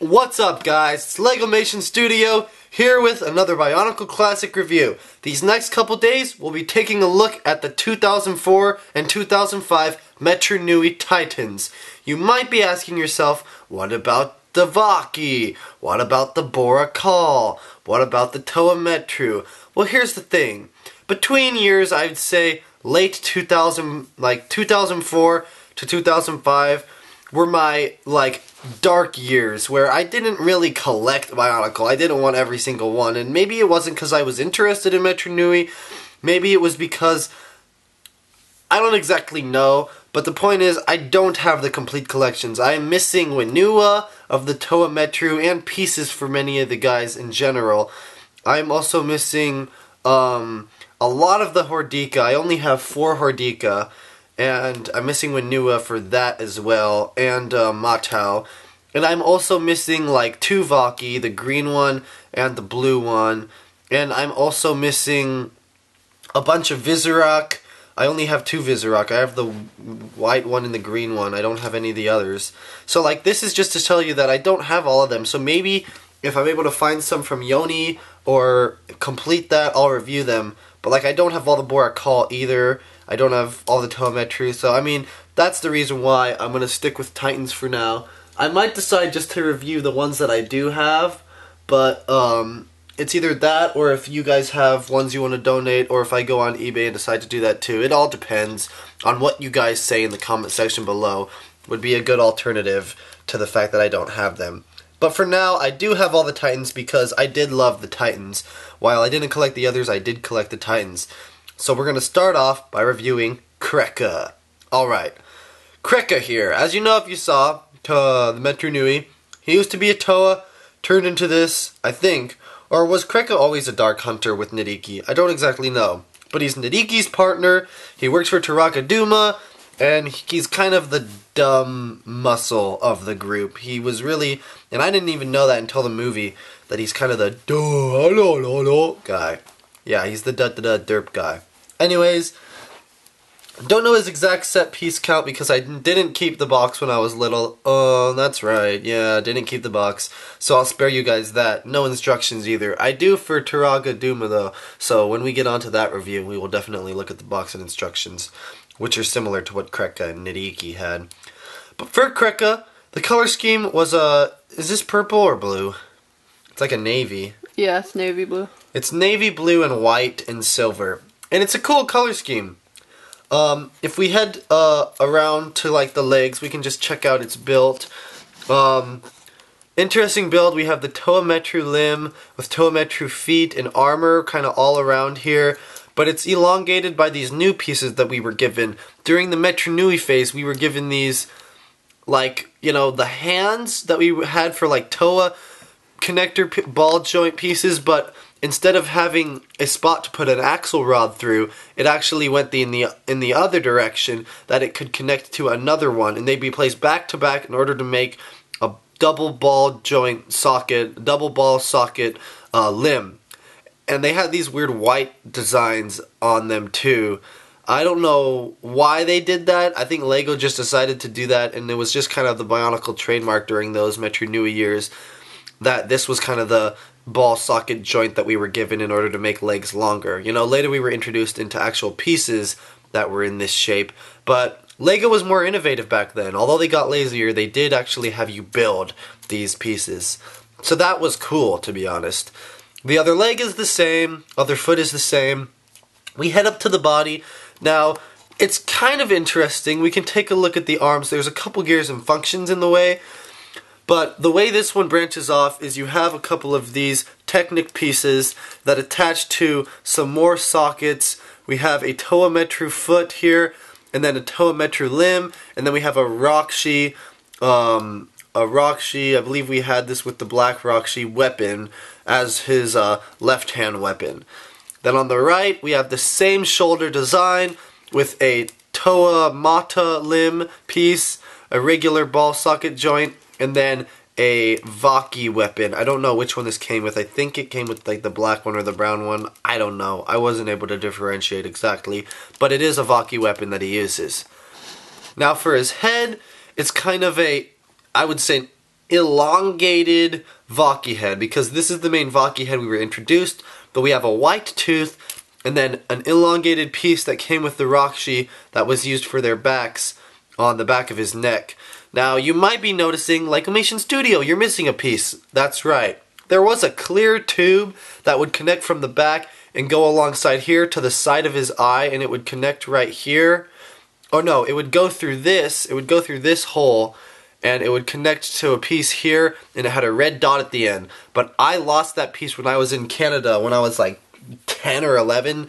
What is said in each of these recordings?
What's up, guys? It's LegoMation Studio here with another Bionicle Classic review. These next couple days, we'll be taking a look at the 2004 and 2005 Metru Nui Titans. You might be asking yourself, what about the Vaki? What about the Bionicle? What about the Toa Metru? Well, here's the thing. Between years, I'd say late 2000, like 2004 to 2005, were my, dark years where I didn't really collect Bionicle. I didn't want every single one, and maybe it wasn't because I was interested in Metru Nui. Maybe it was because, I don't exactly know, but the point is, I don't have the complete collections. I am missing Wenua of the Toa Metru and pieces for many of the guys in general. I'm also missing a lot of the Hordika. I only have 4 Hordika. And I'm missing Wenua for that as well, and Matau. And I'm also missing 2 Vaki, the green one and the blue one. And I'm also missing a bunch of Visorak. I only have 2 Visorak. I have the white one and the green one. I don't have any of the others. So this is just to tell you that I don't have all of them. So maybe if I'm able to find some from Yoni or complete that, I'll review them. But I don't have all the Bionicle either. I don't have all the Toa Metru, so I mean, that's the reason why I'm going to stick with Titans for now. I might decide just to review the ones that I do have, but it's either that or if you guys have ones you want to donate, or if I go on eBay and decide to do that too. It all depends on what you guys say in the comment section below. Would be a good alternative to the fact that I don't have them. But for now, I do have all the Titans because I did love the Titans. While I didn't collect the others, I did collect the Titans. So we're going to start off by reviewing Krekka. Alright, Krekka here. As you know, if you saw the Metru Nui, he used to be a Toa, turned into this, I think. Or was Krekka always a Dark Hunter with Nidiki? I don't exactly know. But he's Nidiki's partner, he works for Taraka Duma, and he's kind of the dumb muscle of the group. He was really, and I didn't even know that until the movie, that he's kind of the guy. Yeah, he's the derp guy. Anyways, don't know his exact set piece count because I didn't keep the box when I was little. Oh, that's right. Yeah, didn't keep the box. So I'll spare you guys that. No instructions either. I do for Taraga Duma though. So when we get onto that review, we will definitely look at the box and instructions, which are similar to what Krekka and Nidiki had. But for Krekka, the color scheme was is this purple or blue? It's like a navy. Yeah, it's navy blue. It's navy blue and white and silver. And it's a cool color scheme. If we head around to the legs, we can just check out its build. Interesting build. We have the Toa Metru limb with Toa Metru feet and armor kind of all around here. But it's elongated by these new pieces that we were given. During the Metru Nui phase, we were given these, the hands that we had for Toa connector ball joint pieces, but instead of having a spot to put an axle rod through, it actually went in the other direction, that it could connect to another one, and they'd be placed back to back in order to make a double ball joint socket, double ball socket limb. And they had these weird white designs on them too. I don't know why they did that. I think Lego just decided to do that, and it was just kind of the Bionicle trademark during those Metru Nui years, that this was kind of the ball socket joint that we were given in order to make legs longer. Later we were introduced into actual pieces that were in this shape, but Lego was more innovative back then. Although they got lazier, they did actually have you build these pieces. So that was cool, to be honest. The other leg is the same, other foot is the same. We head up to the body. Now, it's kind of interesting. We can take a look at the arms. There's a couple gears and functions in the way. But the way this one branches off is you have a couple of these Technic pieces that attach to some more sockets. We have a Toa Metru foot here, and then a Toa Metru limb, and then we have a Rockshi, I believe we had this with the black Rockshi weapon as his left-hand weapon. Then on the right, we have the same shoulder design with a Toa Mata limb piece, a regular ball socket joint, and then a Vaki weapon. I don't know which one this came with. I think it came with the black one or the brown one. I don't know. I wasn't able to differentiate exactly. But it is a Vaki weapon that he uses. Now for his head, it's kind of a, I would say, elongated Vaki head, because this is the main Vaki head we were introduced, but we have a white tooth and then an elongated piece that came with the Rakshi that was used for their backs on the back of his neck. Now, you might be noticing, like Animation Studio, you're missing a piece. That's right. There was a clear tube that would connect from the back and go alongside here to the side of his eye, and it would connect right here. Oh no, it would go through this, hole, and it would connect to a piece here, and it had a red dot at the end. But I lost that piece when I was in Canada, when I was like 10 or 11.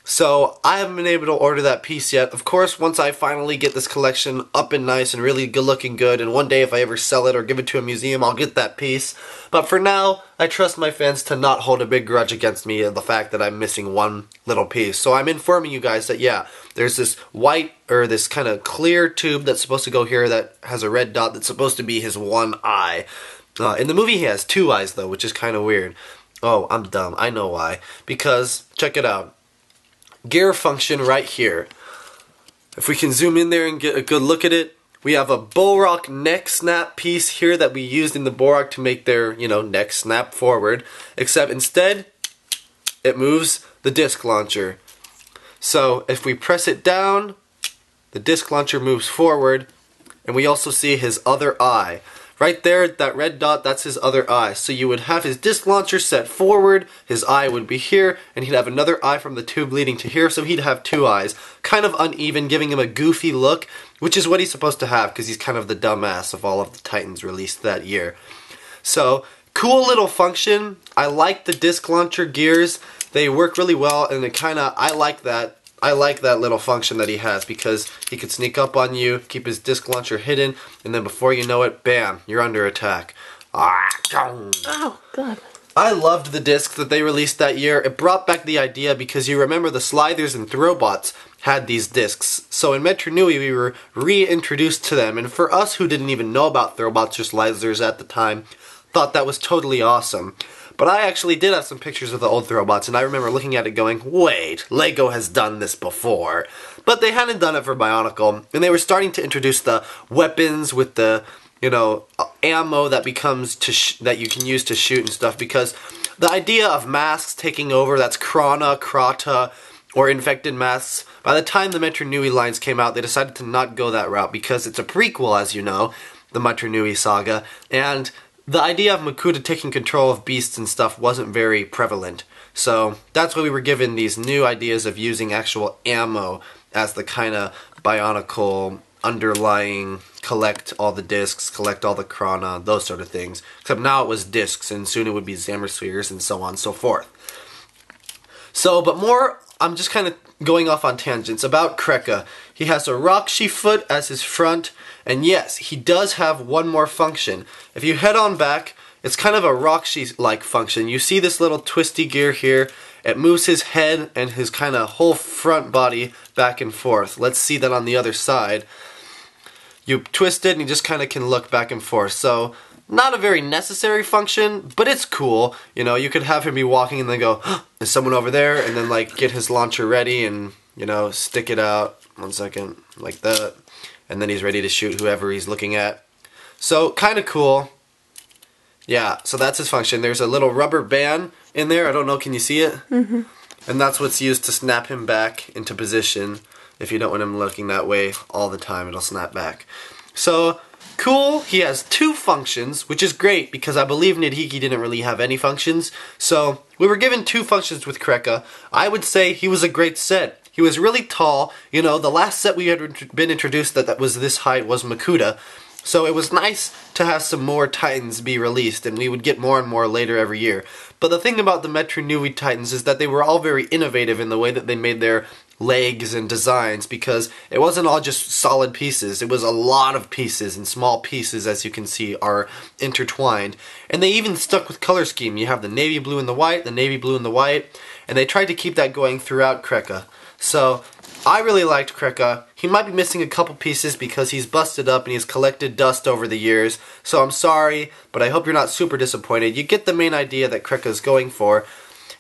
So I haven't been able to order that piece yet. Of course, once I finally get this collection up and nice and really good looking good, and one day if I ever sell it or give it to a museum, I'll get that piece. But for now, I trust my fans to not hold a big grudge against me of the fact that I'm missing one little piece. So I'm informing you guys that yeah, there's this white, or this kind of clear tube that's supposed to go here that has a red dot that's supposed to be his one eye. In the movie he has two eyes though, which is kind of weird. Oh, I'm dumb. I know why. Because, check it out. Gear function right here. If we can zoom in there and get a good look at it, we have a Borak neck snap piece here that we used in the Borak to make their, neck snap forward. Except instead, it moves the disc launcher. So if we press it down, the disc launcher moves forward, and we also see his other eye. Right there, that red dot, that's his other eye. So you would have his disc launcher set forward, his eye would be here, and he'd have another eye from the tube leading to here, so he'd have two eyes. Kind of uneven, giving him a goofy look, which is what he's supposed to have, because he's kind of the dumbass of all of the Titans released that year. So, cool little function. I like the disc launcher gears. They work really well, and I like that. I like that little function that he has, because he could sneak up on you, keep his disc launcher hidden, and then before you know it, bam, you're under attack. Oh, God. I loved the discs that they released that year. It brought back the idea, because you remember the Slithers and Throwbots had these discs. So in Metro Nui, we were reintroduced to them, and for us who didn't even know about Throwbots or Slithers at the time, thought that was totally awesome. But I actually did have some pictures of the old Throwbots, and I remember looking at it going, wait, Lego has done this before. But they hadn't done it for Bionicle, and they were starting to introduce the weapons with the, ammo that becomes that you can use to shoot and stuff, because the idea of masks taking over, that's Krana, Krata, or infected masks, by the time the Metro Nui lines came out, they decided to not go that route, because it's a prequel, as you know, the Metro Nui saga, and the idea of Makuta taking control of beasts and stuff wasn't very prevalent. So that's why we were given these new ideas of using actual ammo as the kind of Bionicle underlying collect all the discs, collect all the Krana, those sort of things. Except now it was discs, and soon it would be Zammer spheres and so on and so forth. So, but more, I'm just kind of going off on tangents about Krekka. He has a Rakshi foot as his front, and yes, he does have one more function. If you head on back, it's kind of a Rakshi-like function. You see this little twisty gear here. It moves his head and his kind of whole front body back and forth. Let's see that on the other side. You twist it and you just kind of can look back and forth. So, not a very necessary function, but it's cool. You could have him be walking and then go, oh, there's someone over there, and then like get his launcher ready and, stick it out. 1 second, like that. And then he's ready to shoot whoever he's looking at. So, kind of cool. Yeah, so that's his function. There's a little rubber band in there. I don't know, can you see it? Mm-hmm. And that's what's used to snap him back into position. If you don't want him looking that way all the time, it'll snap back. So, cool. He has two functions, which is great, because I believe Nidhiki didn't really have any functions. So, we were given two functions with Krekka. I would say he was a great set. He was really tall. The last set we had been introduced that was this height was Makuta. So it was nice to have some more Titans be released, and we would get more and more later every year. But the thing about the Metro Nui Titans is that they were all very innovative in the way that they made their legs and designs, because it wasn't all just solid pieces. It was a lot of pieces, and small pieces, as you can see, are intertwined. And they even stuck with color scheme. You have the navy blue and the white, the navy blue and the white, and they tried to keep that going throughout Krekka. So, I really liked Krekka. He might be missing a couple pieces because he's busted up and he's collected dust over the years. So I'm sorry, but I hope you're not super disappointed. You get the main idea that Krekka's going for.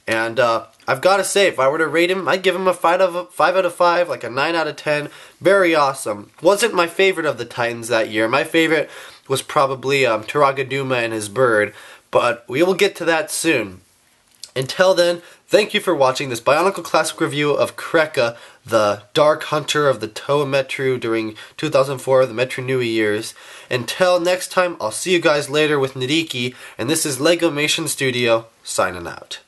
And I've got to say, if I were to rate him, I'd give him a 5 out of 5, like a 9 out of 10. Very awesome. Wasn't my favorite of the Titans that year. My favorite was probably Taragaduma and his bird, but we will get to that soon. Until then, thank you for watching this Bionicle Classic review of Krekka, the Dark Hunter of the Toa Metru during 2004, the Metru Nui years. Until next time, I'll see you guys later with Nariki, and this is LEGOmation Studio, signing out.